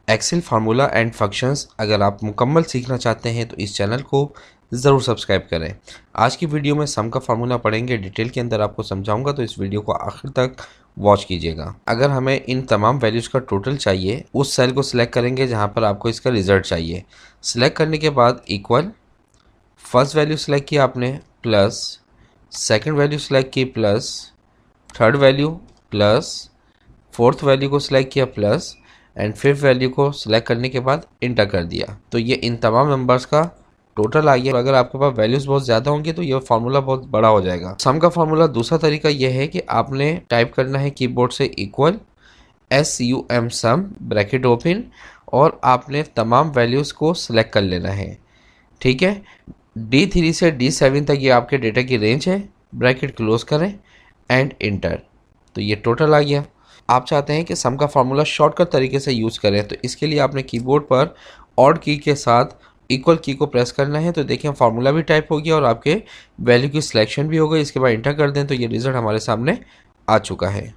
Excel formula and functions अगर आप मुकम्मल सीखना चाहते हैं तो इस चैनल को ज़रूर सब्सक्राइब करें। आज की वीडियो में सम का फार्मूला पढ़ेंगे, डिटेल के अंदर आपको समझाऊंगा, तो इस वीडियो को आखिर तक वॉच कीजिएगा। अगर हमें इन तमाम वैल्यूज़ का टोटल चाहिए, उस सेल को सिलेक्ट करेंगे जहां पर आपको इसका रिजल्ट चाहिए। सिलेक्ट करने के बाद इक्वल, फर्स्ट वैल्यू सिलेक्ट किया आपने प्लस, सेकेंड वैल्यू सिलेक्ट की plus, third value plus, fourth value को सिलेक्ट किया प्लस एंड फिफ्थ वैल्यू को सिलेक्ट करने के बाद इंटर कर दिया। तो ये इन तमाम नंबर्स का टोटल आ गया। तो अगर आपके पास वैल्यूज़ बहुत ज़्यादा होंगी तो ये फार्मूला बहुत बड़ा हो जाएगा। सम का फार्मूला दूसरा तरीका यह है कि आपने टाइप करना है कीबोर्ड से इक्वल SUM सम ब्रैकेट ओपन और आपने तमाम वैल्यूज़ को सिलेक्ट कर लेना है। ठीक है, D3 से D7 तक ये आपके डेटा की रेंज है। ब्रैकेट क्लोज करें एंड इंटर। तो ये टोटल आ गया। आप चाहते हैं कि सम का फार्मूला शॉर्टकट तरीके से यूज़ करें, तो इसके लिए आपने कीबोर्ड पर ऑड की के साथ इक्वल की को प्रेस करना है। तो देखिए फार्मूला भी टाइप हो गया और आपके वैल्यू की सिलेक्शन भी हो गई। इसके बाद इंटर कर दें तो ये रिजल्ट हमारे सामने आ चुका है।